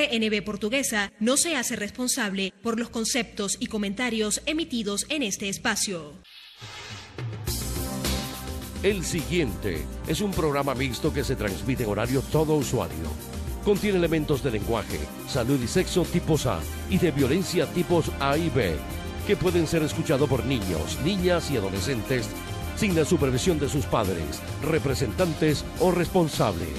NB Portuguesa no se hace responsable por los conceptos y comentarios emitidos en este espacio. El siguiente es un programa mixto que se transmite en horario todo usuario. Contiene elementos de lenguaje, salud y sexo tipos A y de violencia tipos A y B, que pueden ser escuchados por niños, niñas y adolescentes sin la supervisión de sus padres, representantes o responsables.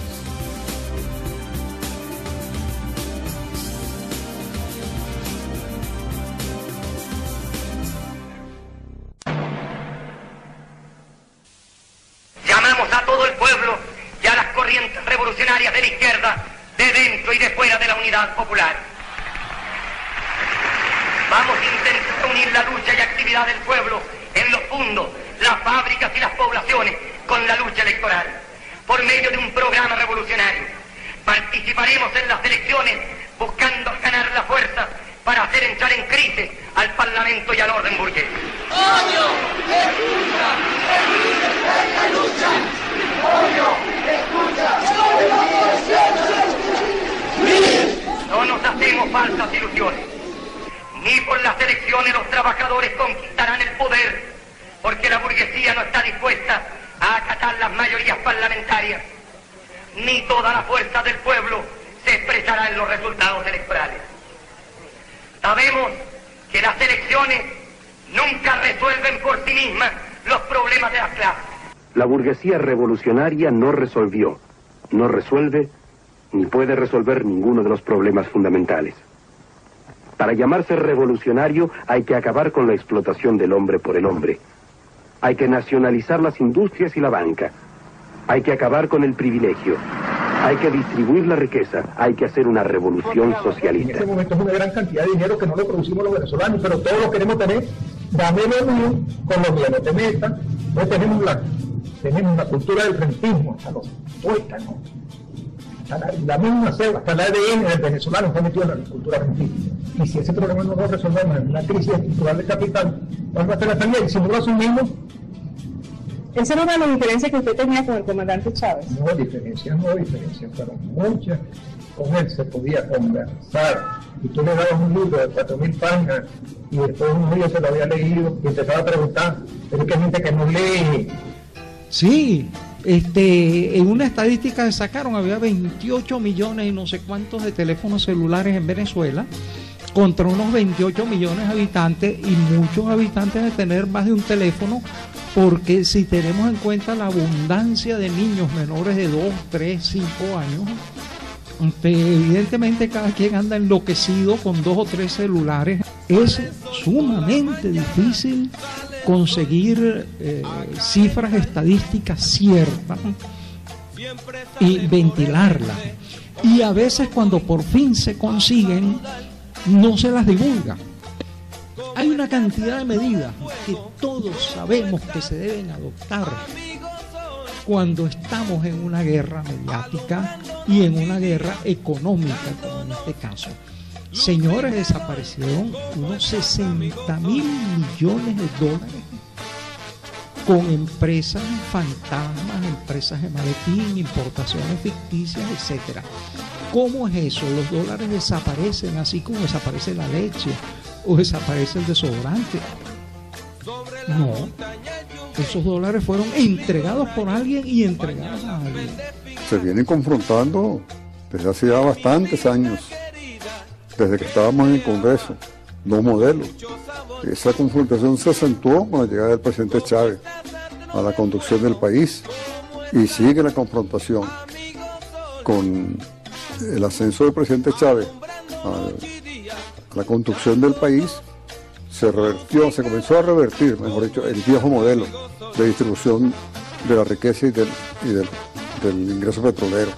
Llamamos a todo el pueblo y a las corrientes revolucionarias de la izquierda, de dentro y de fuera de la unidad popular. Vamos a intentar unir la lucha y actividad del pueblo en los fundos, las fábricas y las poblaciones con la lucha electoral, por medio de un programa revolucionario. Participaremos en las elecciones buscando ganar la fuerza para hacer entrar en crisis al Parlamento y al orden burgués. ¡Odio! ¡Escucha! ¡En la lucha! ¡Odio! ¡Escucha! No nos hacemos falsas ilusiones. Ni por las elecciones los trabajadores conquistarán el poder, porque la burguesía no está dispuesta a acatar las mayorías parlamentarias, ni toda la fuerza del pueblo se expresará en los resultados electorales. Sabemos que las elecciones nunca resuelven por sí mismas los problemas de las clases. La burguesía revolucionaria no resolvió, no resuelve, ni puede resolver ninguno de los problemas fundamentales. Para llamarse revolucionario hay que acabar con la explotación del hombre por el hombre. Hay que nacionalizar las industrias y la banca. Hay que acabar con el privilegio. Hay que distribuir la riqueza. Hay que hacer una revolución socialista. En este momento es una gran cantidad de dinero que no lo producimos los venezolanos, pero todos lo queremos tener. Dame lo mío, con lo mío no te metas. Pues tenemos la cultura del rentismo, hasta los tuétanos. La misma selva, hasta el ADN del venezolano está metido en la cultura rentista. Y si ese problema no lo resolvemos en una crisis estructural de capital, ¿cuál va a ser la salida? Y si no lo asumimos... ¿Esa era la diferencia que usted tenía con el comandante Chávez? No, diferencias, pero muchas. Con él se podía conversar. Y tú le dabas un libro de 4.000 páginas y después de un día se lo había leído y empezaba a preguntar, pero es que hay gente que no lee. Sí, en una estadística que sacaron había 28 millones y no sé cuántos de teléfonos celulares en Venezuela contra unos 28 millones de habitantes, y muchos habitantes de tener más de un teléfono, porque si tenemos en cuenta la abundancia de niños menores de 2, 3, 5 años, evidentemente cada quien anda enloquecido con 2 o 3 celulares. Es sumamente difícil conseguir cifras estadísticas ciertas y ventilarlas, y a veces cuando por fin se consiguen no se las divulga. Hay una cantidad de medidas que todos sabemos que se deben adoptar cuando estamos en una guerra mediática y en una guerra económica, como en este caso. Señores, desaparecieron unos 60.000 millones de dólares con empresas fantasmas, empresas de maletín, importaciones ficticias, etcétera. ¿Cómo es eso? Los dólares desaparecen así como desaparece la leche o desaparece el desodorante. No, esos dólares fueron entregados por alguien y entregados a alguien. Se vienen confrontando desde hace ya bastantes años, desde que estábamos en el Congreso, 2 modelos. Esa confrontación se acentuó con la llegada del presidente Chávez a la conducción del país, y sigue la confrontación con el ascenso del presidente Chávez a la conducción del país. Se comenzó a revertir, mejor dicho, el viejo modelo de distribución de la riqueza y del ingreso petrolero.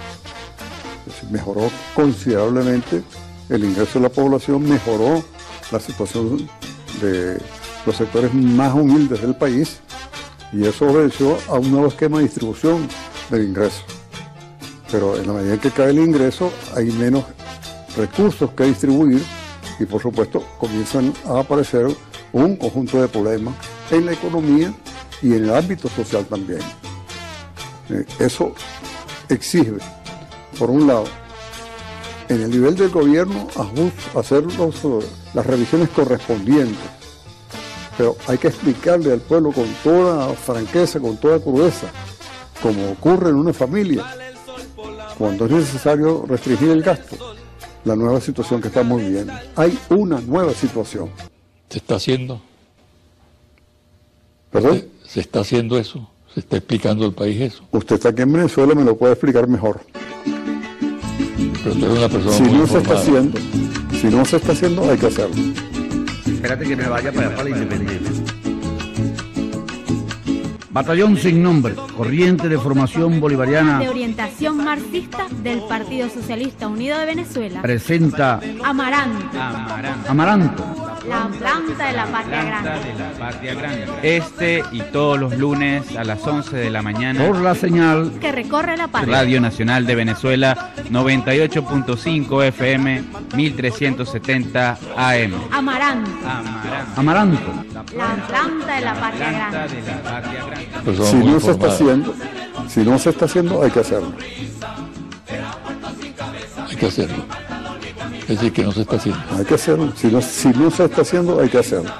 Mejoró considerablemente el ingreso de la población, mejoró la situación de los sectores más humildes del país, y eso obedeció a un nuevo esquema de distribución del ingreso. Pero en la medida en que cae el ingreso, hay menos recursos que distribuir, y por supuesto comienzan a aparecer un conjunto de problemas en la economía y en el ámbito social también. Eso exige, por un lado, en el nivel del gobierno hacer las revisiones correspondientes. Pero hay que explicarle al pueblo con toda franqueza, con toda crudeza, como ocurre en una familia, cuando es necesario restringir el gasto, la nueva situación que estamos viviendo. Hay una nueva situación. ¿Se está haciendo? ¿Perdón? ¿Se está haciendo eso? ¿Se está explicando al país eso? Usted está aquí en Venezuela, me lo puede explicar mejor. Pero tú eres una persona si muy no se está informada. haciendo, si no se está haciendo, hay que hacerlo. Espérate que me vaya para la Independencia. Batallón sin nombre, corriente de formación bolivariana. De orientación marxista del Partido Socialista Unido de Venezuela. Presenta Amaranto. Amaranto. La planta de la patria grande. Este y todos los lunes a las 11 de la mañana. Por la señal Que recorre la patria. Radio Nacional de Venezuela, 98.5 FM, 1370 AM. Amaranto. Amaranto. La planta de la patria grande. Si no se está haciendo, hay que hacerlo. Hay que hacerlo. Es decir, que no se está haciendo. Hay que hacerlo. Si no se está haciendo, hay que hacerlo.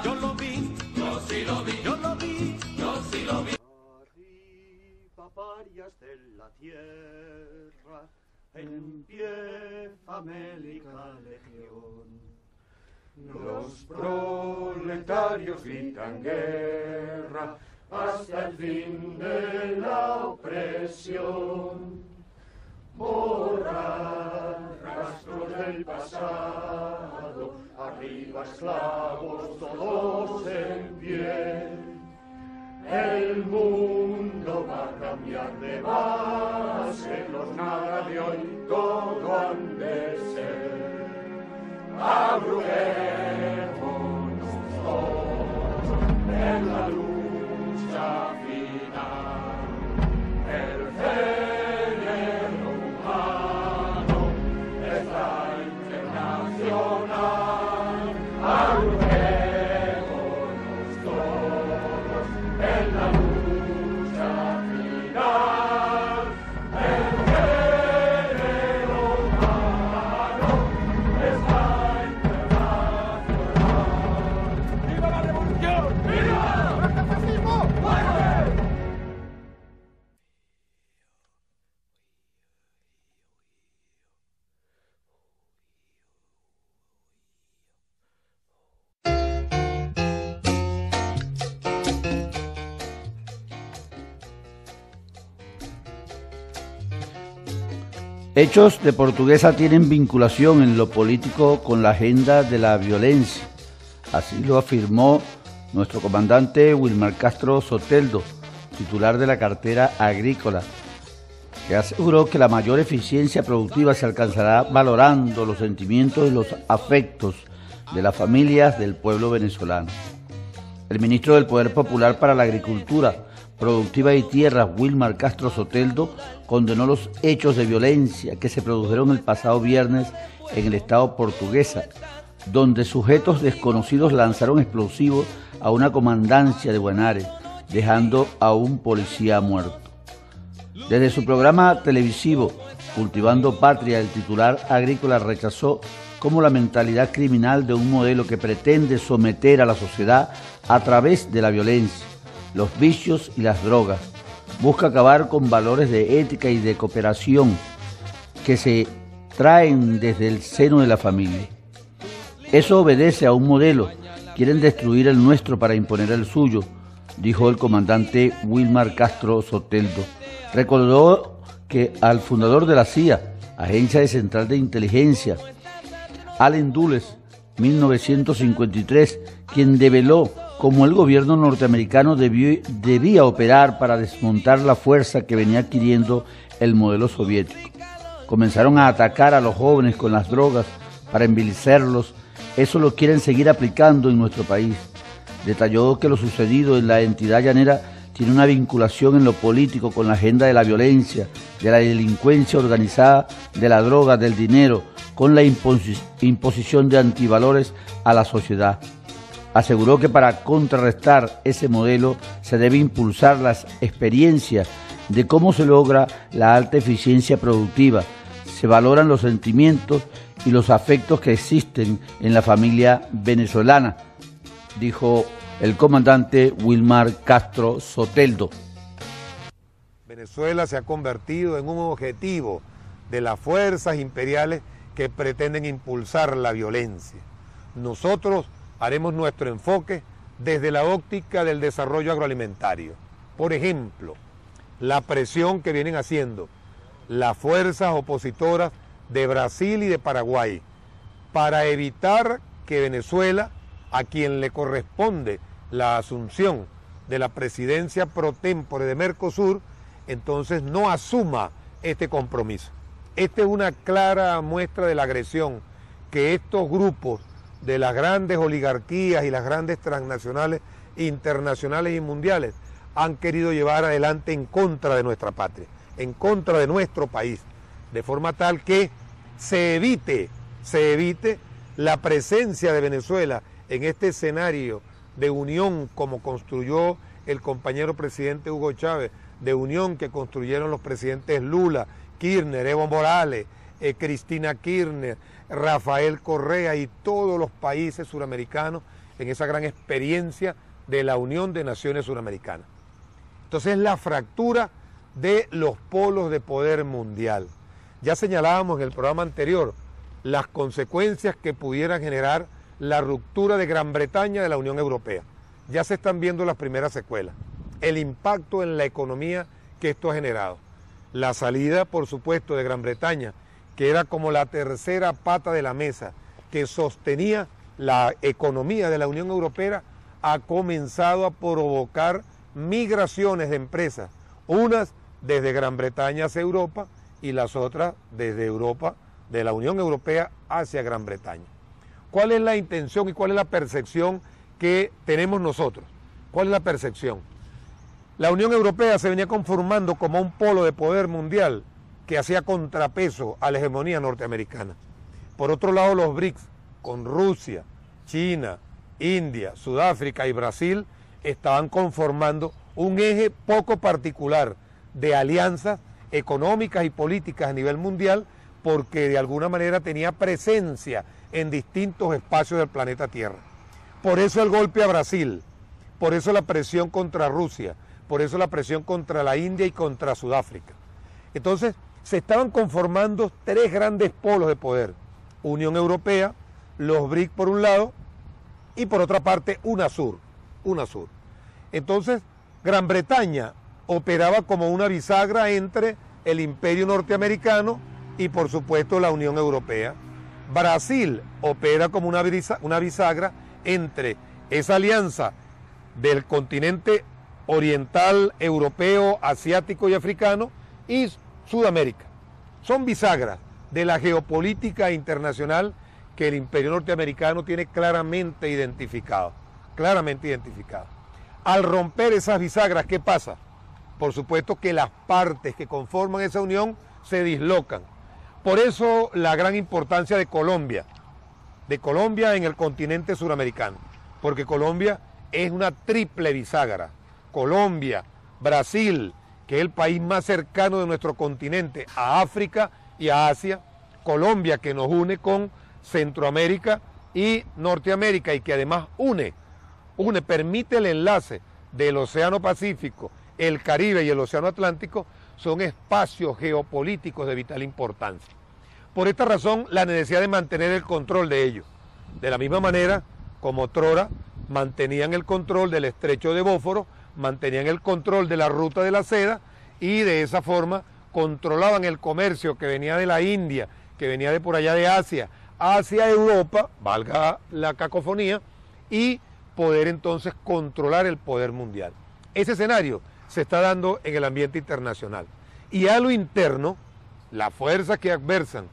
Los proletarios gritan guerra hasta el fin de la opresión. Borrar rastros del pasado, arriba esclavos todos en pie. El mundo va a cambiar de base, los nada de hoy todo han de ser. Abruguémonos todos en la lucha final. El género humano es la internacional. Abruguémonos todos en la lucha final. El género humano es la ¡Viva la revolución! ¡Viva! ¡El fascismo! ¡Muere! Hechos de Portuguesa tienen vinculación en lo político con la agenda de la violencia. Así lo afirmó nuestro comandante Wilmar Castro Soteldo, titular de la cartera agrícola, que aseguró que la mayor eficiencia productiva se alcanzará valorando los sentimientos y los afectos de las familias del pueblo venezolano. El ministro del Poder Popular para la Agricultura Productiva y Tierras, Wilmar Castro Soteldo, condenó los hechos de violencia que se produjeron el pasado viernes en el estado Portuguesa, donde sujetos desconocidos lanzaron explosivos a una comandancia de Guanare, dejando a un policía muerto. Desde su programa televisivo Cultivando Patria, el titular agrícola rechazó como la mentalidad criminal de un modelo que pretende someter a la sociedad a través de la violencia, los vicios y las drogas. Busca acabar con valores de ética y de cooperación que se traen desde el seno de la familia. Eso obedece a un modelo. Quieren destruir el nuestro para imponer el suyo, dijo el comandante Wilmar Castro Soteldo. Recordó que al fundador de la CIA, Agencia de Central de Inteligencia, Allen Dulles, 1953, quien develó cómo el gobierno norteamericano debía operar para desmontar la fuerza que venía adquiriendo el modelo soviético. Comenzaron a atacar a los jóvenes con las drogas para envilecerlos. Eso lo quieren seguir aplicando en nuestro país. Detalló que lo sucedido en la entidad llanera tiene una vinculación en lo político con la agenda de la violencia, de la delincuencia organizada, de la droga, del dinero, con la imposición de antivalores a la sociedad. Aseguró que para contrarrestar ese modelo se debe impulsar las experiencias de cómo se logra la alta eficiencia productiva, se valoran los sentimientos y los afectos que existen en la familia venezolana, dijo el comandante Wilmar Castro Soteldo. Venezuela se ha convertido en un objetivo de las fuerzas imperiales que pretenden impulsar la violencia. Nosotros haremos nuestro enfoque desde la óptica del desarrollo agroalimentario. Por ejemplo, la presión que vienen haciendo las fuerzas opositoras de Brasil y de Paraguay para evitar que Venezuela, a quien le corresponde la asunción de la presidencia pro tempore de Mercosur, entonces no asuma este compromiso. Esta es una clara muestra de la agresión que estos grupos de las grandes oligarquías y las grandes transnacionales internacionales y mundiales han querido llevar adelante en contra de nuestra patria, en contra de nuestro país, de forma tal que se evite la presencia de Venezuela en este escenario de unión como construyó el compañero presidente Hugo Chávez, de unión que construyeron los presidentes Lula, Kirchner, Evo Morales, Cristina Kirchner, Rafael Correa y todos los países suramericanos en esa gran experiencia de la Unión de Naciones Suramericanas. Entonces la fractura de los polos de poder mundial. Ya señalábamos en el programa anterior las consecuencias que pudieran generar la ruptura de Gran Bretaña de la Unión Europea. Ya se están viendo las primeras secuelas. El impacto en la economía que esto ha generado. La salida, por supuesto, de Gran Bretaña, que era como la tercera pata de la mesa, que sostenía la economía de la Unión Europea, ha comenzado a provocar migraciones de empresas, unas desde Gran Bretaña hacia Europa y las otras desde Europa, de la Unión Europea hacia Gran Bretaña. ¿Cuál es la intención y cuál es la percepción que tenemos nosotros? ¿Cuál es la percepción? La Unión Europea se venía conformando como un polo de poder mundial que hacía contrapeso a la hegemonía norteamericana. Por otro lado, los BRICS, con Rusia, China, India, Sudáfrica y Brasil, estaban conformando un eje poco particular de alianzas económicas y políticas a nivel mundial, porque de alguna manera tenía presencia en distintos espacios del planeta Tierra. Por eso el golpe a Brasil, por eso la presión contra Rusia, por eso la presión contra la India y contra Sudáfrica. Entonces, se estaban conformando tres grandes polos de poder. Unión Europea, los BRICS por un lado, y por otra parte UNASUR. Entonces, Gran Bretaña operaba como una bisagra entre el imperio norteamericano y por supuesto la Unión Europea. Brasil opera como una bisagra entre esa alianza del continente oriental, europeo, asiático y africano y Sudamérica. Son bisagras de la geopolítica internacional que el imperio norteamericano tiene claramente identificado. Al romper esas bisagras, ¿qué pasa? Por supuesto que las partes que conforman esa unión se dislocan. Por eso la gran importancia de Colombia en el continente suramericano, porque Colombia es una triple bisagra. Colombia, Brasil, que es el país más cercano de nuestro continente a África y a Asia, Colombia que nos une con Centroamérica y Norteamérica y que además permite el enlace del Océano Pacífico, el Caribe y el Océano Atlántico, son espacios geopolíticos de vital importancia. Por esta razón, la necesidad de mantener el control de ellos. De la misma manera como otrora mantenían el control del estrecho de Bósforo, mantenían el control de la ruta de la seda y de esa forma controlaban el comercio que venía de la India, que venía de por allá de Asia, hacia Europa, valga la cacofonía, y poder entonces controlar el poder mundial. Ese escenario se está dando en el ambiente internacional. Y a lo interno, las fuerzas que adversan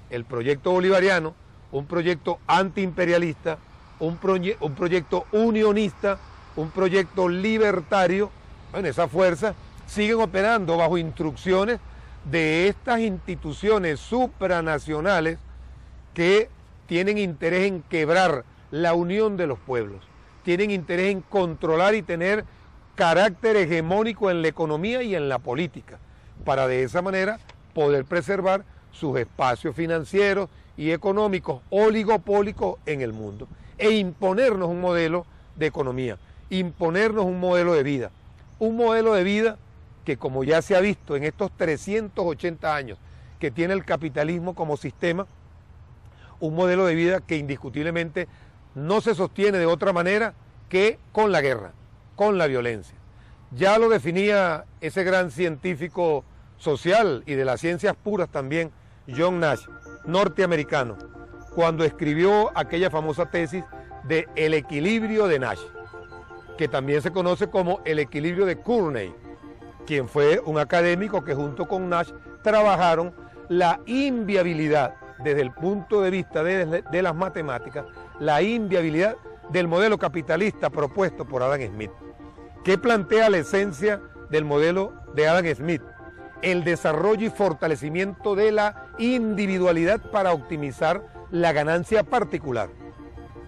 el proyecto bolivariano, un proyecto antiimperialista, un proyecto unionista, un proyecto libertario, bueno, esas fuerzas siguen operando bajo instrucciones de estas instituciones supranacionales que tienen interés en quebrar la unión de los pueblos, tienen interés en controlar y tener carácter hegemónico en la economía y en la política, para de esa manera poder preservar sus espacios financieros y económicos oligopólicos en el mundo e imponernos un modelo de economía, imponernos un modelo de vida que, como ya se ha visto en estos 380 años que tiene el capitalismo como sistema, un modelo de vida que indiscutiblemente no se sostiene de otra manera que con la guerra, con la violencia. Ya lo definía ese gran científico social y de las ciencias puras también, John Nash, norteamericano, cuando escribió aquella famosa tesis de El equilibrio de Nash, que también se conoce como el equilibrio de Kearney, quien fue un académico que junto con Nash trabajaron la inviabilidad desde el punto de vista de las matemáticas, la inviabilidad del modelo capitalista propuesto por Adam Smith. ¿Qué plantea la esencia del modelo de Adam Smith? El desarrollo y fortalecimiento de la individualidad para optimizar la ganancia particular.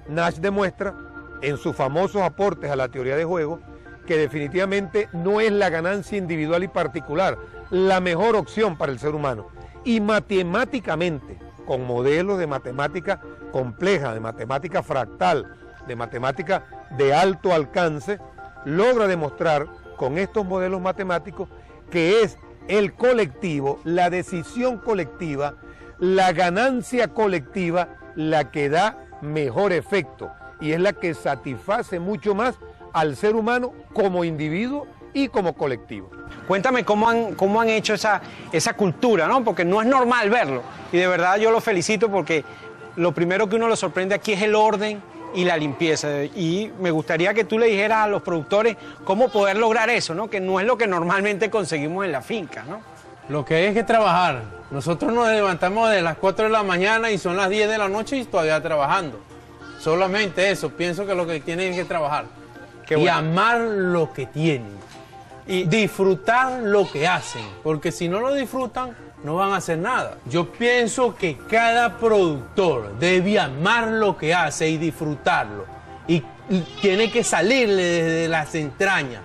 Nash demuestra en sus famosos aportes a la teoría de juego que definitivamente no es la ganancia individual y particular la mejor opción para el ser humano. Y matemáticamente, con modelos de matemática compleja, de matemática fractal, de matemática de alto alcance, logra demostrar con estos modelos matemáticos que es el colectivo, la decisión colectiva, la ganancia colectiva la que da mejor efecto y es la que satisface mucho más al ser humano como individuo y como colectivo. Cuéntame cómo han hecho esa cultura, ¿no? Porque no es normal verlo. Y de verdad yo lo felicito porque lo primero que uno lo sorprende aquí es el orden y la limpieza. Y me gustaría que tú le dijeras a los productores cómo poder lograr eso, ¿no? Que no es lo que normalmente conseguimos en la finca, ¿no? Lo que hay es que trabajar. Nosotros nos levantamos de las 4 de la mañana y son las 10 de la noche y todavía trabajando. Solamente eso, pienso que lo que tienen es que trabajar. Qué bueno. Y amar lo que tienen. Y disfrutar lo que hacen, porque si no lo disfrutan, no van a hacer nada. Yo pienso que cada productor debe amar lo que hace y disfrutarlo. Y tiene que salirle desde las entrañas,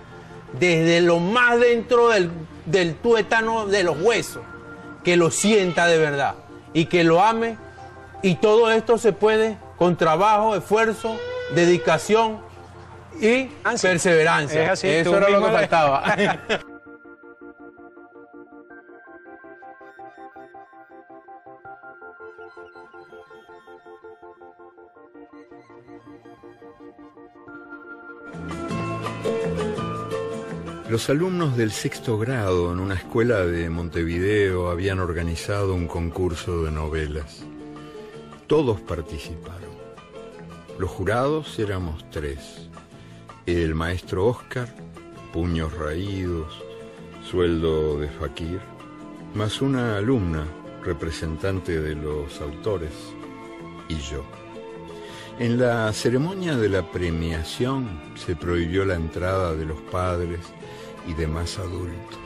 desde lo más dentro del tuétano de los huesos, que lo sienta de verdad y que lo ame. Y todo esto se puede con trabajo, esfuerzo, dedicación y perseverancia. Es así, eso era lo que faltaba. Los alumnos del sexto grado en una escuela de Montevideo habían organizado un concurso de novelas. Todos participaron. Los jurados éramos 3. El maestro Oscar, puños raídos, sueldo de faquir, más una alumna, representante de los autores, y yo. En la ceremonia de la premiación se prohibió la entrada de los padres y demás adultos.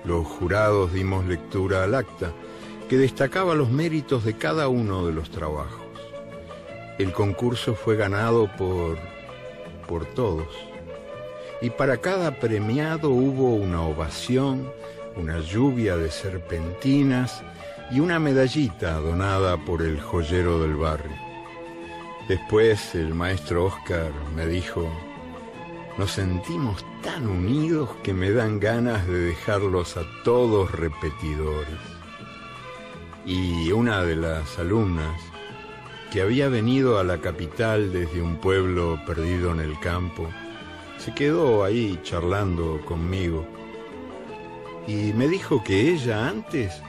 Los jurados dimos lectura al acta, que destacaba los méritos de cada uno de los trabajos. El concurso fue ganado por todos. Y para cada premiado hubo una ovación, una lluvia de serpentinas y una medallita donada por el joyero del barrio. Después el maestro Oscar me dijo: nos sentimos tan unidos que me dan ganas de dejarlos a todos repetidores. Y una de las alumnas, que había venido a la capital desde un pueblo perdido en el campo, se quedó ahí charlando conmigo y me dijo que ella antes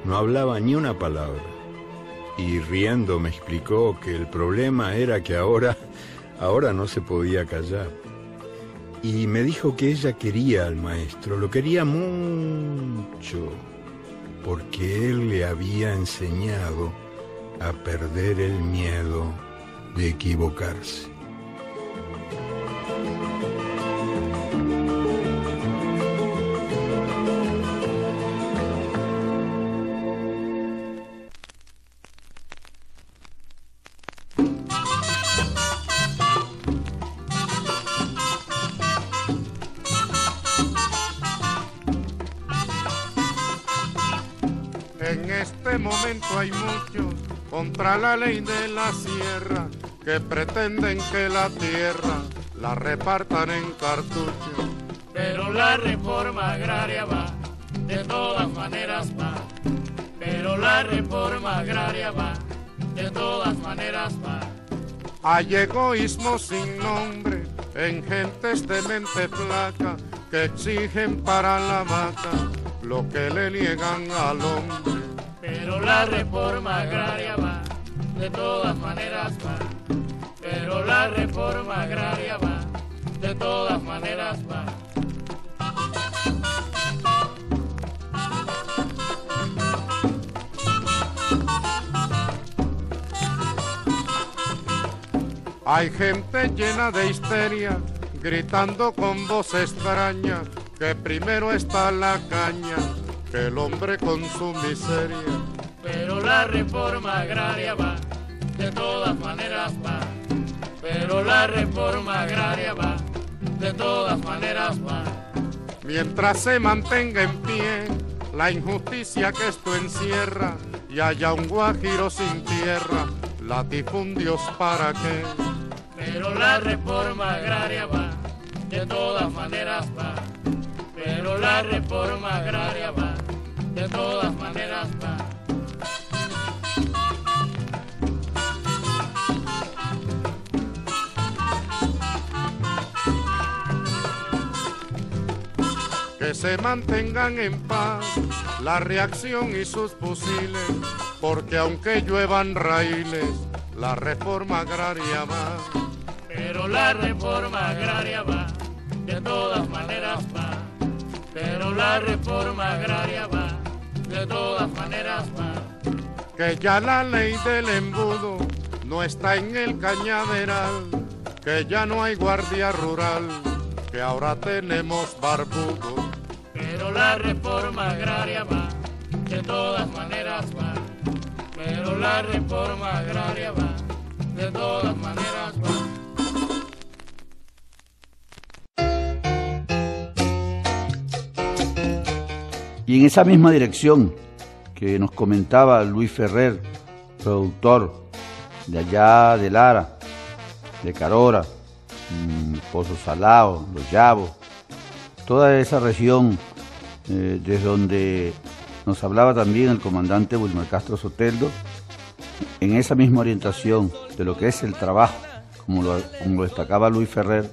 no hablaba ni una palabra y riendo me explicó que el problema era que ahora no se podía callar. Y me dijo que ella quería al maestro, lo quería mucho, porque él le había enseñado a perder el miedo de equivocarse. En este momento momento hay muchos contra la ley de la sierra que pretenden que la tierra la repartan en cartuchos. Pero la reforma agraria va, de todas maneras va. Pero la reforma agraria va, de todas maneras va. Hay egoísmo sin nombre en gentes de mente flaca que exigen para la vaca lo que le niegan al hombre. Pero la reforma agraria va, de todas maneras va. Pero la reforma agraria va, de todas maneras va. Hay gente llena de histeria, gritando con voz extraña, que primero está la caña, que el hombre con su miseria. Pero la reforma agraria va, de todas maneras va. Pero la reforma agraria va, de todas maneras va. Mientras se mantenga en pie la injusticia que esto encierra y haya un guajiro sin tierra, latifundios para qué. Pero la reforma agraria va, de todas maneras va. Pero la reforma agraria va, de todas maneras va. Que se mantengan en paz la reacción y sus fusiles, porque aunque lluevan raíles, la reforma agraria va. Pero la reforma agraria va, de todas maneras va. Pero la reforma agraria va, de todas maneras va. Que ya la ley del embudo no está en el cañaveral, que ya no hay guardia rural, que ahora tenemos barbudo. Pero la reforma agraria va, de todas maneras va. Pero la reforma agraria va, de todas maneras va. Y en esa misma dirección que nos comentaba Luis Ferrer, productor de allá de Lara, de Carora, Pozo Salado, Los Llavos, toda esa región desde donde nos hablaba también el comandante Wilmar Castro Soteldo, en esa misma orientación de lo que es el trabajo, como lo destacaba Luis Ferrer,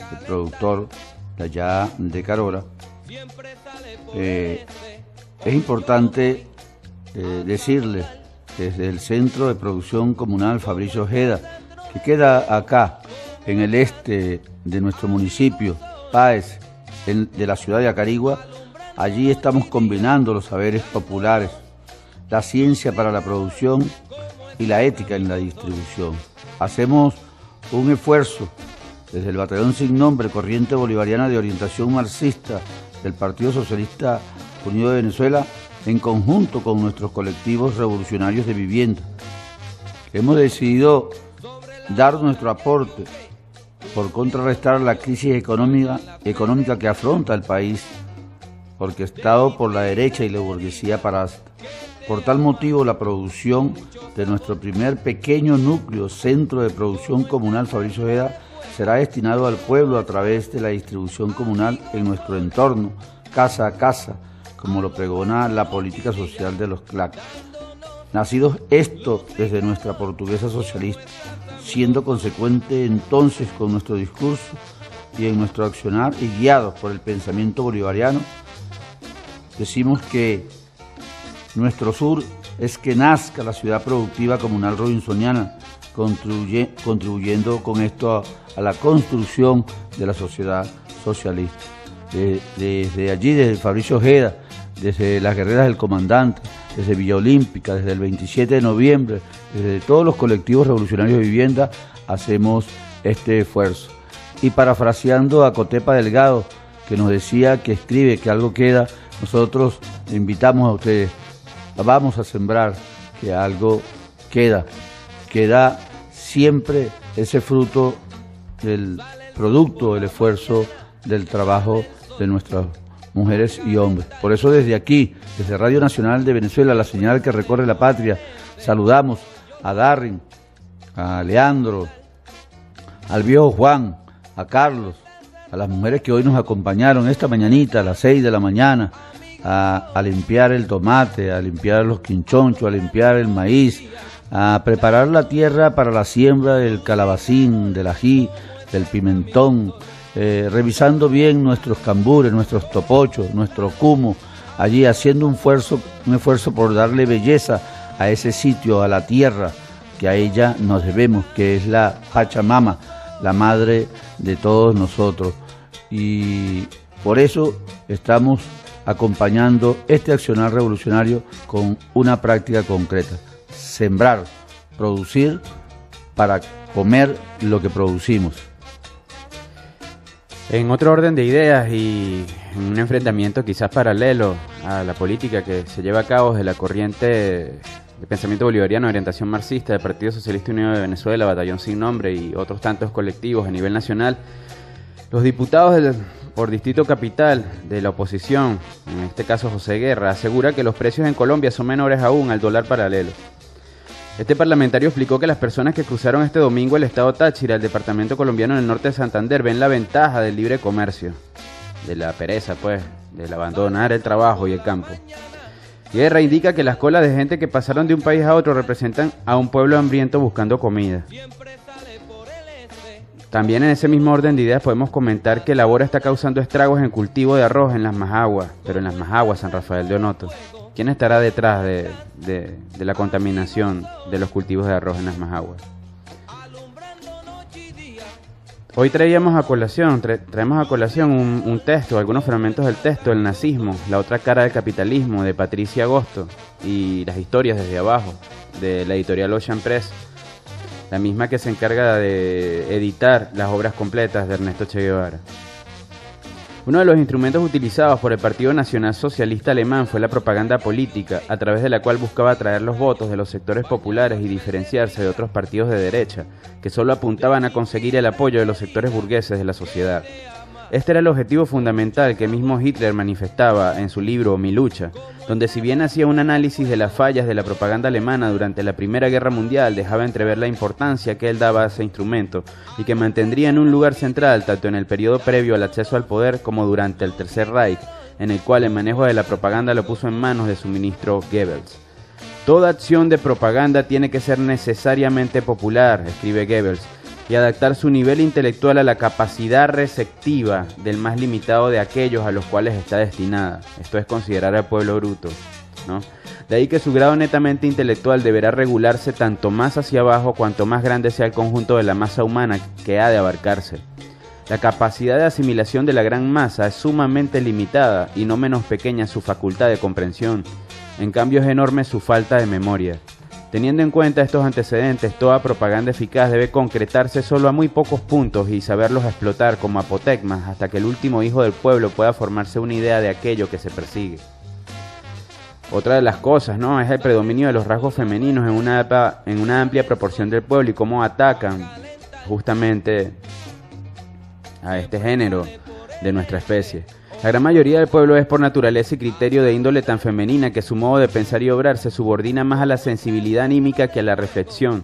el productor de allá de Carora. Es importante decirles desde el Centro de Producción Comunal Fabricio Ojeda, que queda acá en el este de nuestro municipio, Páez, de la ciudad de Acarigua. Allí estamos combinando los saberes populares, la ciencia para la producción y la ética en la distribución. Hacemos un esfuerzo desde el Batallón Sin Nombre, Corriente Bolivariana de Orientación Marxista del Partido Socialista Unido de Venezuela, en conjunto con nuestros colectivos revolucionarios de vivienda. Hemos decidido dar nuestro aporte por contrarrestar la crisis económica que afronta el país, orquestado por la derecha y la burguesía parásita. Por tal motivo, la producción de nuestro primer pequeño núcleo, Centro de Producción Comunal Fabricio Ojeda, será destinado al pueblo a través de la distribución comunal en nuestro entorno, casa a casa, como lo pregona la política social de los CLAC. Nacidos esto desde nuestra portuguesa socialista, siendo consecuente entonces con nuestro discurso y en nuestro accionar y guiados por el pensamiento bolivariano, decimos que nuestro sur es que nazca la ciudad productiva comunal robinsoniana, contribuyendo con esto a la construcción de la sociedad socialista. Desde allí, desde Fabricio Ojeda, desde las Guerreras del Comandante, desde Villa Olímpica, desde el 27 de noviembre, desde todos los colectivos revolucionarios de vivienda, hacemos este esfuerzo. Y parafraseando a Cotepa Delgado, que nos decía que escribe que algo queda, nosotros invitamos a ustedes, vamos a sembrar que algo queda siempre ese fruto del producto, del esfuerzo, del trabajo de nuestros mujeres y hombres. Por eso desde aquí, desde Radio Nacional de Venezuela, la señal que recorre la patria, saludamos a Darren, a Leandro, al viejo Juan, a Carlos, a las mujeres que hoy nos acompañaron esta mañanita a las 6 de la mañana a limpiar el tomate, a limpiar los quinchonchos, a limpiar el maíz, a preparar la tierra para la siembra del calabacín, del ají, del pimentón, revisando bien nuestros cambures, nuestros topochos, nuestro cumo, allí haciendo un esfuerzo por darle belleza a ese sitio, a la tierra que a ella nos debemos, que es la Pachamama, la madre de todos nosotros. Y por eso estamos acompañando este accionar revolucionario con una práctica concreta: sembrar, producir para comer lo que producimos. En otro orden de ideas y en un enfrentamiento quizás paralelo a la política que se lleva a cabo desde la corriente de pensamiento bolivariano de orientación marxista del Partido Socialista Unido de Venezuela, Batallón Sin Nombre y otros tantos colectivos a nivel nacional, los diputados por Distrito Capital de la oposición, en este caso José Guerra, asegura que los precios en Colombia son menores aún al dólar paralelo. Este parlamentario explicó que las personas que cruzaron este domingo el estado Táchira, el departamento colombiano en el norte de Santander, ven la ventaja del libre comercio, de la pereza, pues, del abandonar el trabajo y el campo. Guerra indica que las colas de gente que pasaron de un país a otro representan a un pueblo hambriento buscando comida. También en ese mismo orden de ideas podemos comentar que la Bora está causando estragos en cultivo de arroz en las Majaguas, pero en las Majaguas, San Rafael de Onoto. ¿Quién estará detrás de la contaminación de los cultivos de arroz en las Majaguas? Hoy traemos a colación un texto, algunos fragmentos del texto, El nazismo, la otra cara del capitalismo, de Patricia Agosto, y las historias desde abajo, de la editorial Ocean Press, la misma que se encarga de editar las obras completas de Ernesto Che Guevara. Uno de los instrumentos utilizados por el Partido Nacional Socialista Alemán fue la propaganda política, a través de la cual buscaba atraer los votos de los sectores populares y diferenciarse de otros partidos de derecha, que solo apuntaban a conseguir el apoyo de los sectores burgueses de la sociedad. Este era el objetivo fundamental que mismo Hitler manifestaba en su libro Mi lucha, donde si bien hacía un análisis de las fallas de la propaganda alemana durante la Primera Guerra Mundial, dejaba entrever la importancia que él daba a ese instrumento y que mantendría en un lugar central tanto en el periodo previo al acceso al poder como durante el Tercer Reich, en el cual el manejo de la propaganda lo puso en manos de su ministro Goebbels. Toda acción de propaganda tiene que ser necesariamente popular, escribe Goebbels, y adaptar su nivel intelectual a la capacidad receptiva del más limitado de aquellos a los cuales está destinada. Esto es considerar al pueblo bruto, ¿no? De ahí que su grado netamente intelectual deberá regularse tanto más hacia abajo cuanto más grande sea el conjunto de la masa humana que ha de abarcarse. La capacidad de asimilación de la gran masa es sumamente limitada y no menos pequeña su facultad de comprensión. En cambio es enorme su falta de memoria. Teniendo en cuenta estos antecedentes, toda propaganda eficaz debe concretarse solo a muy pocos puntos y saberlos explotar como apotegmas hasta que el último hijo del pueblo pueda formarse una idea de aquello que se persigue. Otra de las cosas, ¿no?, es el predominio de los rasgos femeninos en una amplia proporción del pueblo y cómo atacan justamente a este género de nuestra especie. La gran mayoría del pueblo es por naturaleza y criterio de índole tan femenina que su modo de pensar y obrar se subordina más a la sensibilidad anímica que a la reflexión.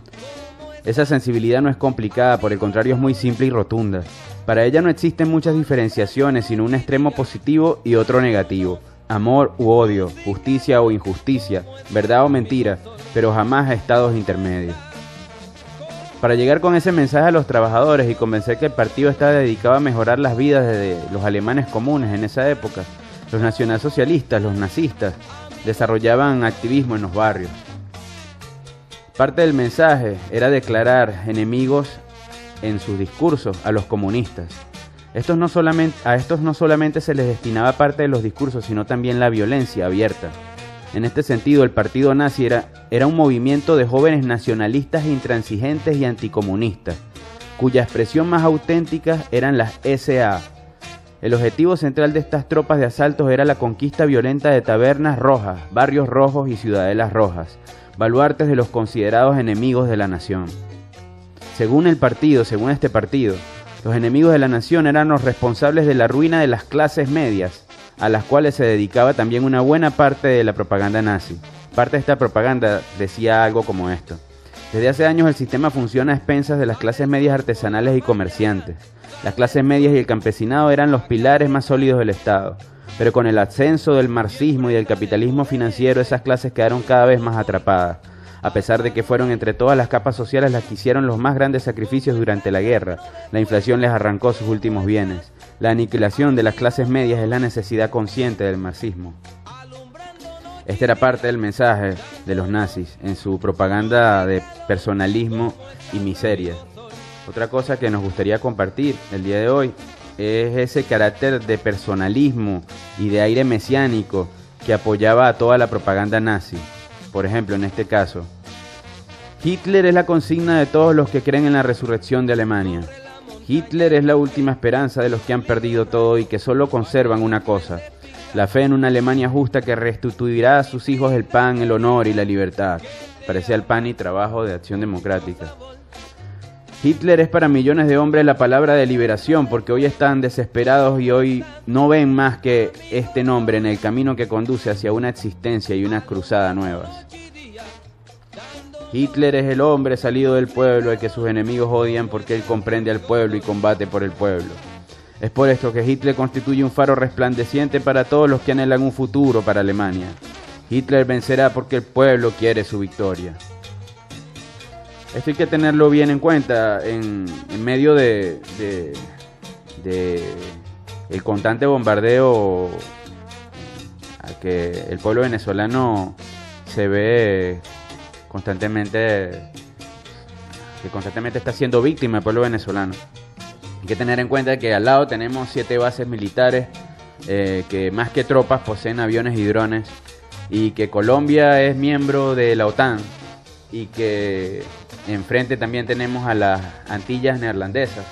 Esa sensibilidad no es complicada, por el contrario es muy simple y rotunda. Para ella no existen muchas diferenciaciones, sino un extremo positivo y otro negativo, amor u odio, justicia o injusticia, verdad o mentira, pero jamás a estados intermedios. Para llegar con ese mensaje a los trabajadores y convencer que el partido está dedicado a mejorar las vidas de los alemanes comunes en esa época, los nacionalsocialistas, los nazistas, desarrollaban activismo en los barrios. Parte del mensaje era declarar enemigos en sus discursos a los comunistas. A estos no solamente se les destinaba parte de los discursos, sino también la violencia abierta. En este sentido, el partido nazi era un movimiento de jóvenes nacionalistas intransigentes y anticomunistas, cuya expresión más auténtica eran las SA. El objetivo central de estas tropas de asaltos era la conquista violenta de tabernas rojas, barrios rojos y ciudadelas rojas, baluartes de los considerados enemigos de la nación. Según este partido, los enemigos de la nación eran los responsables de la ruina de las clases medias, a las cuales se dedicaba también una buena parte de la propaganda nazi. Parte de esta propaganda decía algo como esto: desde hace años el sistema funciona a expensas de las clases medias artesanales y comerciantes. Las clases medias y el campesinado eran los pilares más sólidos del Estado, pero con el ascenso del marxismo y del capitalismo financiero, esas clases quedaron cada vez más atrapadas, a pesar de que fueron entre todas las capas sociales las que hicieron los más grandes sacrificios durante la guerra. La inflación les arrancó sus últimos bienes. La aniquilación de las clases medias es la necesidad consciente del marxismo. Este era parte del mensaje de los nazis en su propaganda de personalismo y miseria. Otra cosa que nos gustaría compartir el día de hoy es ese carácter de personalismo y de aire mesiánico que apoyaba a toda la propaganda nazi. Por ejemplo, en este caso, Hitler es la consigna de todos los que creen en la resurrección de Alemania. Hitler es la última esperanza de los que han perdido todo y que solo conservan una cosa: la fe en una Alemania justa que restituirá a sus hijos el pan, el honor y la libertad. Parecía el pan y trabajo de Acción Democrática. Hitler es para millones de hombres la palabra de liberación, porque hoy están desesperados y hoy no ven más que este nombre en el camino que conduce hacia una existencia y una cruzada nuevas. Hitler es el hombre salido del pueblo, el que sus enemigos odian porque él comprende al pueblo y combate por el pueblo. Es por esto que Hitler constituye un faro resplandeciente para todos los que anhelan un futuro para Alemania. Hitler vencerá porque el pueblo quiere su victoria. Esto hay que tenerlo bien en cuenta en medio de el constante bombardeo a que el pueblo venezolano se ve constantemente, que constantemente está siendo víctima del pueblo venezolano. Hay que tener en cuenta que al lado tenemos 7 bases militares que más que tropas poseen aviones y drones, y que Colombia es miembro de la OTAN, y que enfrente también tenemos a las Antillas neerlandesas,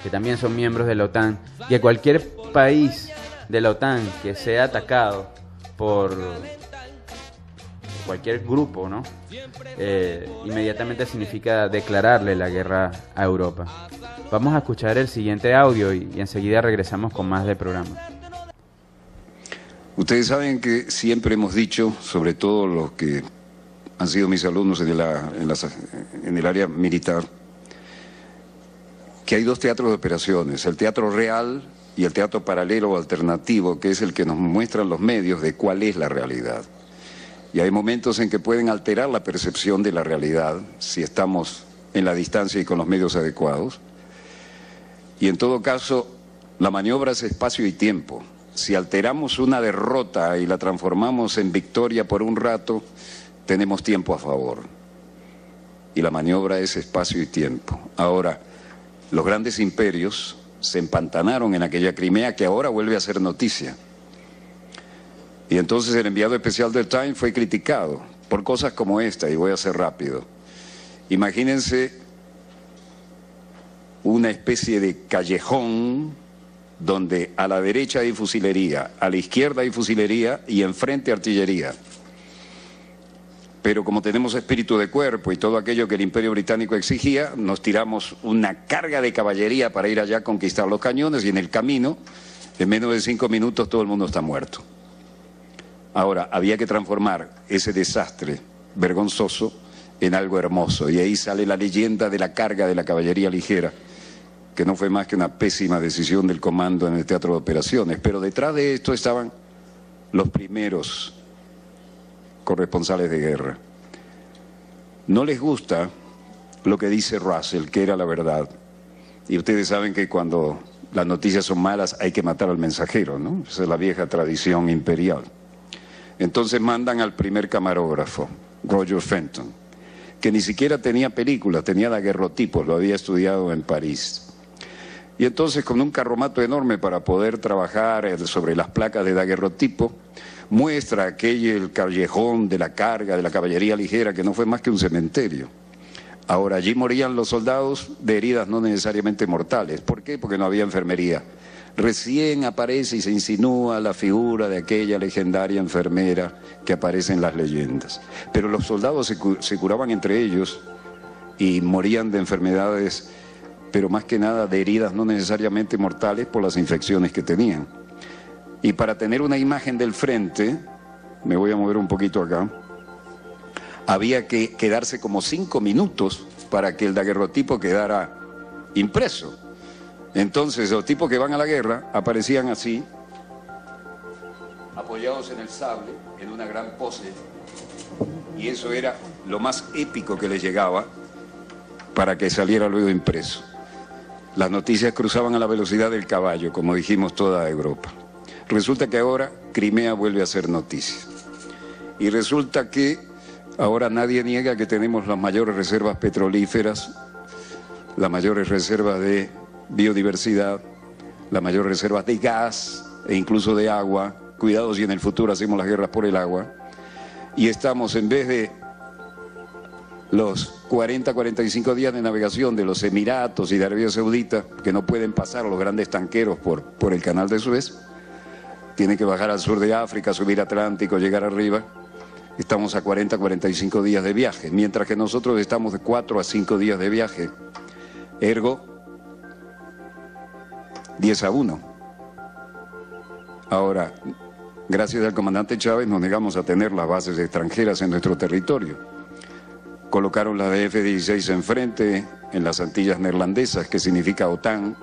que también son miembros de la OTAN, y que cualquier país de la OTAN que sea atacado por cualquier grupo, ¿no? Inmediatamente significa declararle la guerra a Europa. Vamos a escuchar el siguiente audio y enseguida regresamos con más del programa. Ustedes saben que siempre hemos dicho, sobre todo los que han sido mis alumnos en el área militar, que hay 2 teatros de operaciones: el teatro real y el teatro paralelo o alternativo, que es el que nos muestran los medios de cuál es la realidad. Y hay momentos en que pueden alterar la percepción de la realidad si estamos en la distancia y con los medios adecuados. Y en todo caso, la maniobra es espacio y tiempo. Si alteramos una derrota y la transformamos en victoria por un rato, tenemos tiempo a favor. Y la maniobra es espacio y tiempo. Ahora, los grandes imperios se empantanaron en aquella Crimea que ahora vuelve a ser noticia. Y entonces el enviado especial del Time fue criticado por cosas como esta, y voy a ser rápido. Imagínense una especie de callejón donde a la derecha hay fusilería, a la izquierda hay fusilería y enfrente artillería. Pero como tenemos espíritu de cuerpo y todo aquello que el Imperio Británico exigía, nos tiramos una carga de caballería para ir allá a conquistar los cañones, y en el camino, en menos de 5 minutos, todo el mundo está muerto. Ahora, había que transformar ese desastre vergonzoso en algo hermoso, y ahí sale la leyenda de la carga de la caballería ligera, que no fue más que una pésima decisión del comando en el teatro de operaciones. Pero detrás de esto estaban los primeros corresponsales de guerra. No les gusta lo que dice Russell, que era la verdad. Y ustedes saben que cuando las noticias son malas hay que matar al mensajero, ¿no? Esa es la vieja tradición imperial. Entonces mandan al primer camarógrafo, Roger Fenton, que ni siquiera tenía películas, tenía daguerrotipos, lo había estudiado en París. Y entonces, con un carromato enorme para poder trabajar sobre las placas de daguerrotipo, muestra el callejón de la carga de la caballería ligera, que no fue más que un cementerio. Ahora, allí morían los soldados de heridas no necesariamente mortales. ¿Por qué? Porque no había enfermería. Recién aparece y se insinúa la figura de aquella legendaria enfermera que aparece en las leyendas. Pero los soldados se curaban entre ellos y morían de enfermedades, pero más que nada de heridas no necesariamente mortales por las infecciones que tenían. Y para tener una imagen del frente, me voy a mover un poquito acá, había que quedarse como 5 minutos para que el daguerrotipo quedara impreso. Entonces los tipos que van a la guerra aparecían así, apoyados en el sable, en una gran pose, y eso era lo más épico que les llegaba para que saliera luego impreso. Las noticias cruzaban a la velocidad del caballo, como dijimos toda Europa. Resulta que ahora Crimea vuelve a ser noticia. Y resulta que ahora nadie niega que tenemos las mayores reservas petrolíferas, las mayores reservas de biodiversidad, las mayores reservas de gas e incluso de agua. Cuidado si en el futuro hacemos las guerras por el agua. Y estamos, en vez de los 40, 45 días de navegación de los Emiratos y de Arabia Saudita, que no pueden pasar los grandes tanqueros por el canal de Suez, tienen que bajar al sur de África, subir Atlántico, llegar arriba. Estamos a 40, 45 días de viaje, mientras que nosotros estamos de 4 a 5 días de viaje. Ergo, 10-1. Ahora, gracias al comandante Chávez nos negamos a tener las bases extranjeras en nuestro territorio. Colocaron las de F-16 enfrente, en las Antillas neerlandesas, que significa OTAN,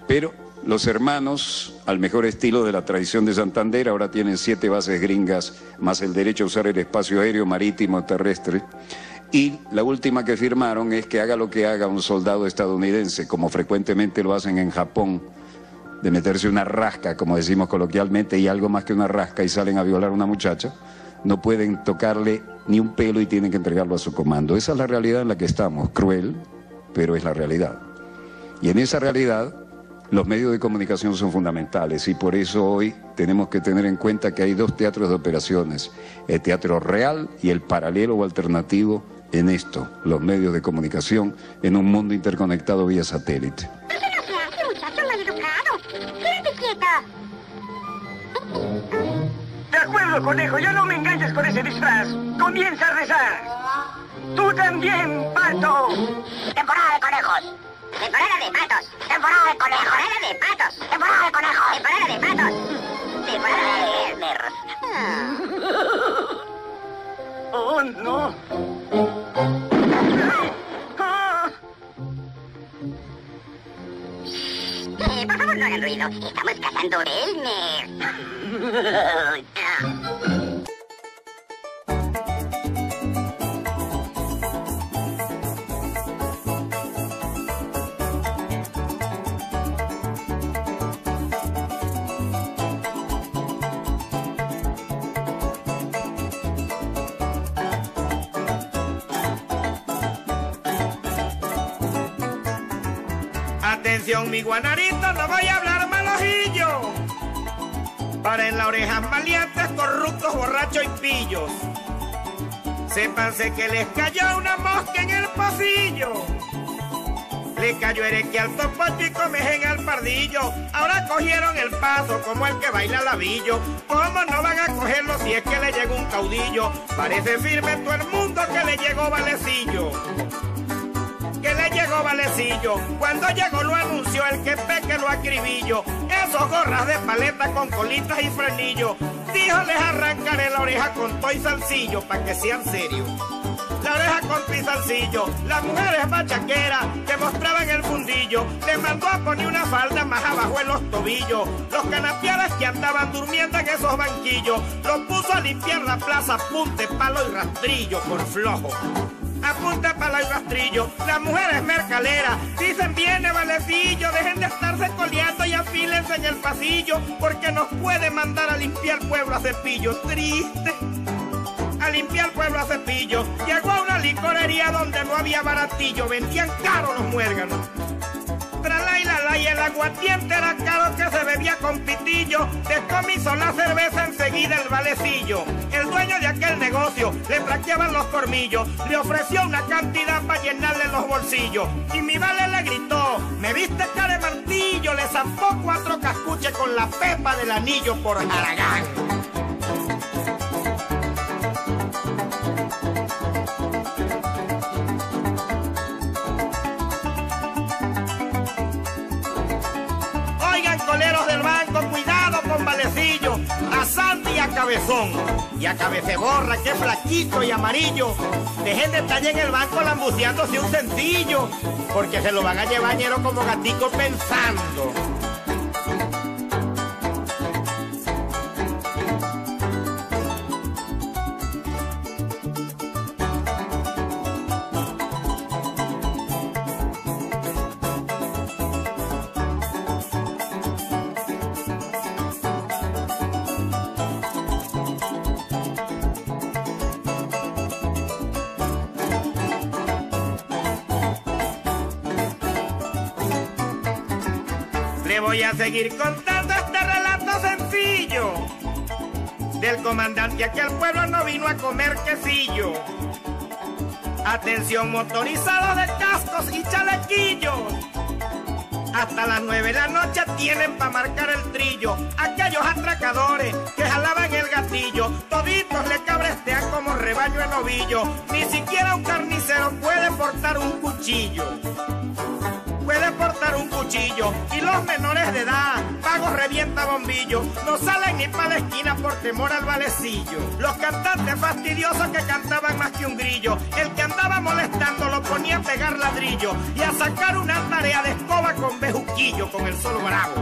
pero los hermanos, al mejor estilo de la tradición de Santander, ahora tienen 7 bases gringas, más el derecho a usar el espacio aéreo, marítimo, terrestre. Y la última que firmaron es que haga lo que haga un soldado estadounidense, como frecuentemente lo hacen en Japón, de meterse una rasca, como decimos coloquialmente, y algo más que una rasca, y salen a violar a una muchacha, no pueden tocarle ni un pelo y tienen que entregarlo a su comando. Esa es la realidad en la que estamos, cruel, pero es la realidad. Y en esa realidad, los medios de comunicación son fundamentales, y por eso hoy tenemos que tener en cuenta que hay 2 teatros de operaciones, el teatro real y el paralelo o alternativo en esto, los medios de comunicación en un mundo interconectado vía satélite. Eso no se hace, muchacho maleducado. Quédate quieta. De acuerdo, conejo, ya no me engañes con ese disfraz. Comienza a rezar. Tú también, pato. Temporada de conejos. Temporada de patos. Temporada de conejos. Temporada de patos. Temporada de conejos. Temporada de patos. Temporada de perros. Oh, no. Por favor, no hagan ruido. Estamos cazando Elmer. Atención, mi guanarito, no voy a hablar malojillo. Paren las orejas maleantes, corruptos, borrachos y pillos. Sépanse que les cayó una mosca en el pocillo. Le cayó ereque al topocho y comején al pardillo. Ahora cogieron el paso como el que baila labillo. ¿Cómo no van a cogerlo si es que le llegó un caudillo? Parece firme todo el mundo que le llegó valecillo. Que le llegó valecillo, cuando llegó lo anunció el que peque lo acribillo, esos gorras de paleta con colitas y frenillo, dijo les arrancaré la oreja con toy salsillo, pa' que sean serios. La oreja con toy salsillo, las mujeres machaqueras que mostraban el fundillo, le mandó a poner una falda más abajo en los tobillos, los canapiadas que andaban durmiendo en esos banquillos, los puso a limpiar la plaza, punte, palo y rastrillo por flojo. Apunta para el rastrillo, las mujeres mercaleras dicen viene valecillo, dejen de estarse coleando y afílense en el pasillo, porque nos puede mandar a limpiar pueblo a cepillo. Triste, a limpiar pueblo a cepillo. Llegó a una licorería donde no había baratillo, vendían caro los muérganos. Y el aguardiente era caro que se bebía con pitillo, descomisó la cerveza enseguida el valecillo. El dueño de aquel negocio le plaqueaban los cormillos, le ofreció una cantidad para llenarle los bolsillos. Y mi vale le gritó, me viste cara de martillo, le zampó 4 cascuches con la pepa del anillo por Aragán. Coleros del banco, cuidado con Valecillo. a Sandy y a Cabezón, y a Cabeceborra, que es flaquito y amarillo. Dejen de estar en el banco lambuceándose un centillo, porque se lo van a llevar ñero como gatico pensando. Voy a seguir contando este relato sencillo del comandante a que el pueblo no vino a comer quesillo. Atención, motorizados de cascos y chalequillos, hasta las 9 de la noche tienen para marcar el trillo. Aquellos atracadores que jalaban el gatillo, toditos le cabrestean como rebaño en ovillo. Ni siquiera un carnicero puede portar un cuchillo. Puede portar un cuchillo, y los menores de edad, vagos revienta bombillo, no salen ni para la esquina por temor al valecillo. Los cantantes fastidiosos que cantaban más que un grillo, el que andaba molestando lo ponía a pegar ladrillo y a sacar una tarea de escoba con bejuquillo, con el solo bravo.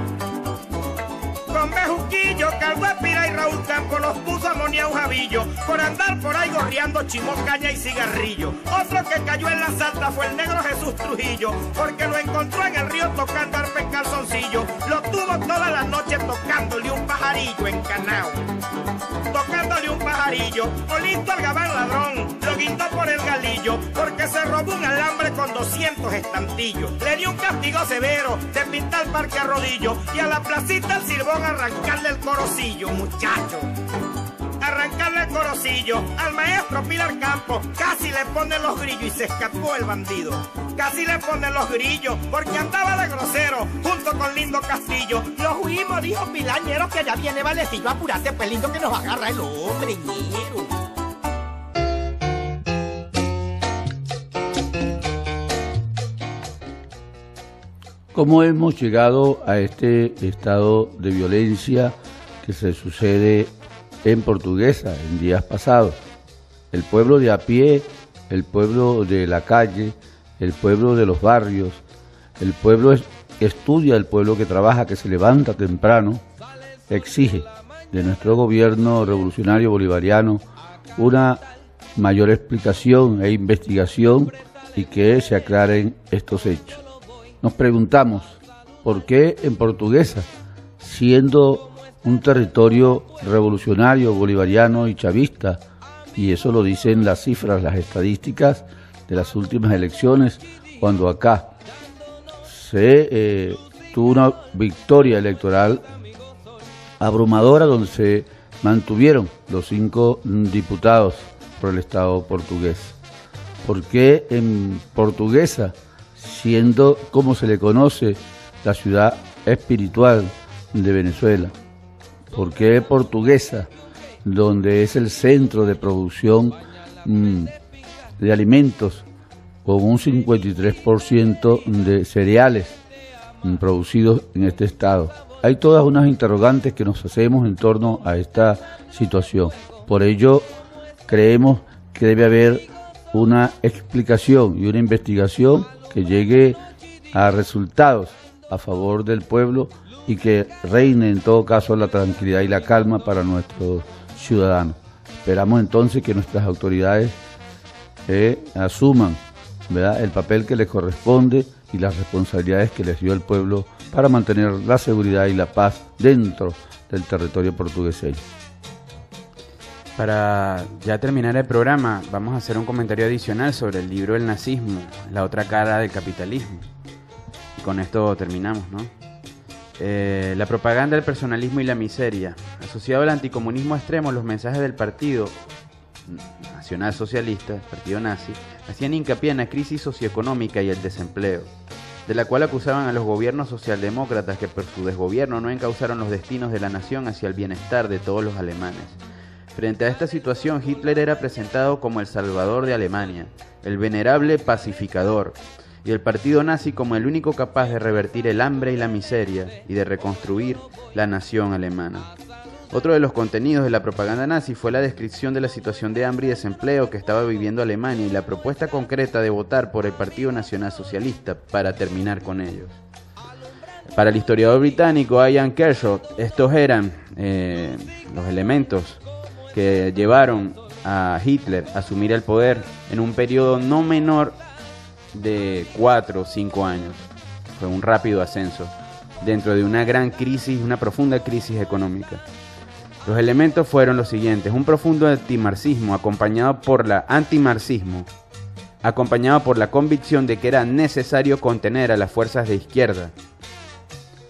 Con bejuquillo, Calvo Espira y Raúl Campo los puso a monía un jabillo por andar por ahí gorreando chimó, caña y cigarrillo. Otro que cayó en la salta fue el negro Jesús Trujillo, porque lo encontró en el río tocando arpa en calzoncillo. Lo tuvo toda la noche tocándole un pajarillo en Canao. Tocándole un pajarillo, Olinto el gabán ladrón lo guindó por el galillo, porque se robó un alambre con 200 estantillos. Le dio un castigo severo de pintar el parque a rodillo y a la placita el Silbón arrancarle el corocillo, muchacho. Arrancarle el corocillo al maestro Pilar Campos, casi le ponen los grillos y se escapó el bandido. Casi le ponen los grillos porque andaba de grosero junto con Lindo Castillo. Los huimos, dijo Pilañero, que ya viene Valecillo, apurate pues Lindo que nos agarra el hombre, ñero. ¿Cómo hemos llegado a este estado de violencia que se sucede en Portuguesa en días pasados? El pueblo de a pie, el pueblo de la calle, el pueblo de los barrios, el pueblo que estudia, el pueblo que trabaja, que se levanta temprano, exige de nuestro gobierno revolucionario bolivariano una mayor explicación e investigación y que se aclaren estos hechos. Nos preguntamos, ¿por qué en Portuguesa, siendo un territorio revolucionario, bolivariano y chavista, y eso lo dicen las cifras, las estadísticas de las últimas elecciones, cuando acá se tuvo una victoria electoral abrumadora donde se mantuvieron los 5 diputados por el Estado portugués? ¿Por qué en Portuguesa, siendo como se le conoce la ciudad espiritual de Venezuela? ¿Por qué Portuguesa, donde es el centro de producción de alimentos, con un 53% de cereales producidos en este estado? Hay todas unas interrogantes que nos hacemos en torno a esta situación. Por ello, creemos que debe haber una explicación y una investigación que llegue a resultados a favor del pueblo y que reine en todo caso la tranquilidad y la calma para nuestros ciudadanos. Esperamos entonces que nuestras autoridades asuman, ¿verdad?, el papel que les corresponde y las responsabilidades que les dio el pueblo para mantener la seguridad y la paz dentro del territorio portugueseño. Para ya terminar el programa, vamos a hacer un comentario adicional sobre el libro El nazismo, la otra cara del capitalismo. Y con esto terminamos, ¿no? La propaganda, el personalismo y la miseria. Asociado al anticomunismo extremo, los mensajes del Partido Nacional Socialista, el partido nazi, hacían hincapié en la crisis socioeconómica y el desempleo, de la cual acusaban a los gobiernos socialdemócratas que por su desgobierno no encauzaron los destinos de la nación hacia el bienestar de todos los alemanes. Frente a esta situación, Hitler era presentado como el salvador de Alemania, el venerable pacificador, y el partido nazi como el único capaz de revertir el hambre y la miseria y de reconstruir la nación alemana. Otro de los contenidos de la propaganda nazi fue la descripción de la situación de hambre y desempleo que estaba viviendo Alemania y la propuesta concreta de votar por el Partido Nacional Socialista para terminar con ellos. Para el historiador británico Ian Kershaw, estos eran los elementos que llevaron a Hitler a asumir el poder en un periodo no menor de 4 o 5 años. Fue un rápido ascenso dentro de una gran crisis, una profunda crisis económica. Los elementos fueron los siguientes: un profundo antimarxismo acompañado por la convicción de que era necesario contener a las fuerzas de izquierda,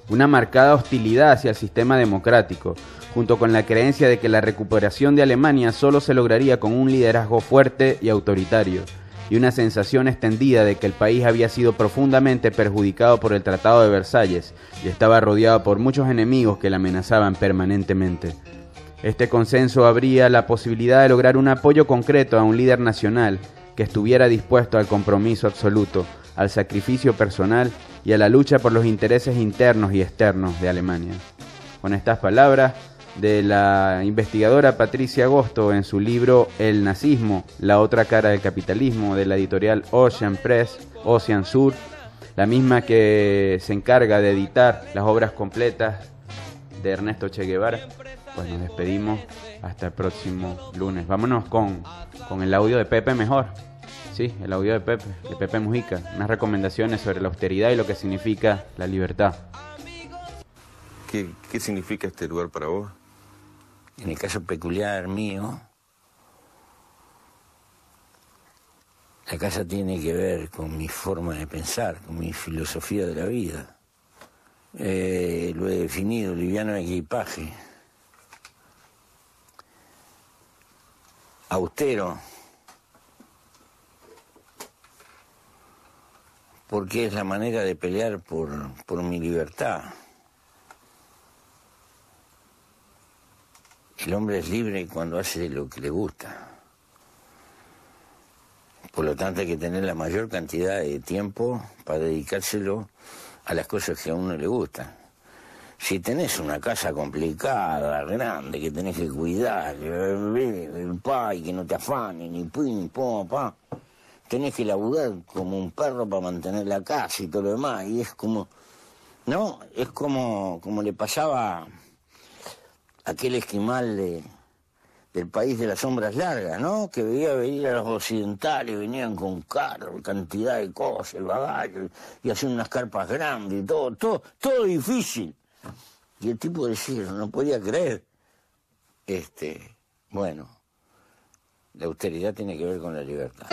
una marcada hostilidad hacia el sistema democrático, junto con la creencia de que la recuperación de Alemania solo se lograría con un liderazgo fuerte y autoritario, y una sensación extendida de que el país había sido profundamente perjudicado por el Tratado de Versalles y estaba rodeado por muchos enemigos que la amenazaban permanentemente. Este consenso abría la posibilidad de lograr un apoyo concreto a un líder nacional que estuviera dispuesto al compromiso absoluto, al sacrificio personal y a la lucha por los intereses internos y externos de Alemania. Con estas palabras de la investigadora Patricia Agosto en su libro El nazismo, la otra cara del capitalismo, de la editorial Ocean Press, Ocean Sur, la misma que se encarga de editar las obras completas de Ernesto Che Guevara, pues nos despedimos hasta el próximo lunes. Vámonos con el audio de Pepe Mejor. Sí, el audio de Pepe Mujica, unas recomendaciones sobre la austeridad y lo que significa la libertad. ¿Qué significa este lugar para vos? En el caso peculiar mío, la casa tiene que ver con mi forma de pensar, con mi filosofía de la vida. Lo he definido, liviano de equipaje, austero, porque es la manera de pelear por mi libertad. El hombre es libre cuando hace lo que le gusta. Por lo tanto hay que tener la mayor cantidad de tiempo para dedicárselo a las cosas que a uno le gustan. Si tenés una casa complicada, grande, que tenés que cuidar, el pai, que no te afane, ni pin, pum, pa, tenés que laburar como un perro para mantener la casa y todo lo demás. Y es como, ¿no? Es como le pasaba a aquel esquimal del país de las sombras largas, ¿no? Que veía venir a los occidentales, venían con carros, cantidad de cosas, el bagaje, y hacían unas carpas grandes y todo difícil. Y el tipo decía, no podía creer. Bueno, la austeridad tiene que ver con la libertad.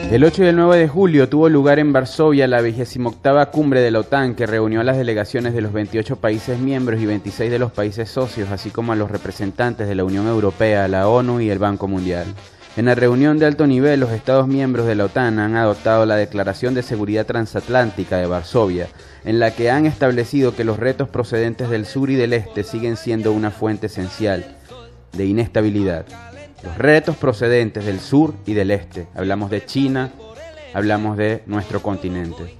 El 8 y el 9 de julio tuvo lugar en Varsovia la 28ª cumbre de la OTAN, que reunió a las delegaciones de los 28 países miembros y 26 de los países socios, así como a los representantes de la Unión Europea, la ONU y el Banco Mundial. En la reunión de alto nivel, los Estados miembros de la OTAN han adoptado la Declaración de Seguridad Transatlántica de Varsovia, en la que han establecido que los retos procedentes del sur y del este siguen siendo una fuente esencial de inestabilidad. Los retos procedentes del sur y del este. Hablamos de China, hablamos de nuestro continente.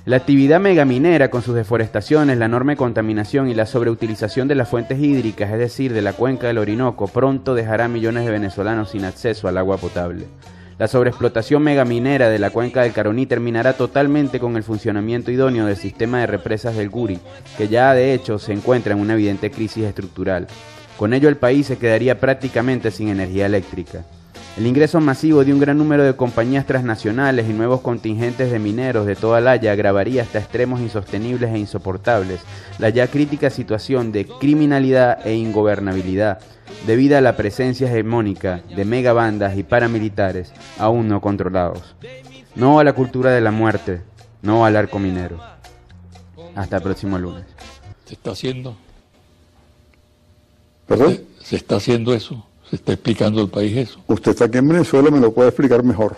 La actividad megaminera con sus deforestaciones, la enorme contaminación y la sobreutilización de las fuentes hídricas, es decir, de la cuenca del Orinoco, pronto dejará a millones de venezolanos sin acceso al agua potable. La sobreexplotación megaminera de la cuenca del Caroní terminará totalmente con el funcionamiento idóneo del sistema de represas del Guri, que ya de hecho se encuentra en una evidente crisis estructural. Con ello el país se quedaría prácticamente sin energía eléctrica. El ingreso masivo de un gran número de compañías transnacionales y nuevos contingentes de mineros de toda la Haya agravaría hasta extremos insostenibles e insoportables la ya crítica situación de criminalidad e ingobernabilidad debido a la presencia hegemónica de megabandas y paramilitares aún no controlados. No a la cultura de la muerte, no al arco minero. Hasta el próximo lunes. ¿Se está haciendo? ¿Perdón? ¿Se está haciendo eso? ¿Se está explicando el país eso? Usted está aquí en Venezuela, me lo puede explicar mejor.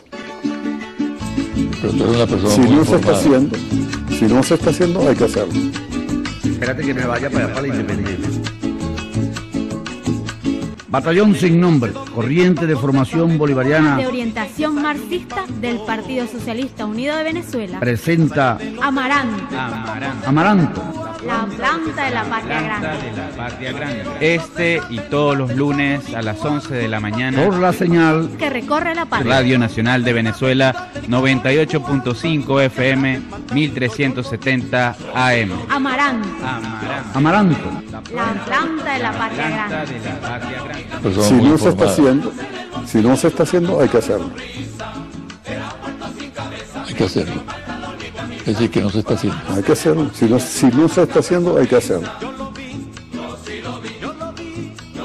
Pero tú eres una persona si muy no se está informada. haciendo, si no se está haciendo, hay que hacerlo. Espérate que me vaya para allá, para la independencia. Batallón sin nombre, corriente de formación bolivariana. De orientación marxista del Partido Socialista Unido de Venezuela. Presenta Amaranto. Amaranto. La planta de la patria grande. De la patria grande. Este y todos los lunes a las 11 de la mañana. Por la señal que recorre la patria. Radio Nacional de Venezuela, 98.5 FM, 1370 AM. Amaranto. Amaranto. La planta de la patria grande. Si no se está haciendo, hay que hacerlo. Hay que hacerlo. Es decir, que no se está haciendo. Hay que hacerlo. Si no se está haciendo, hay que hacerlo.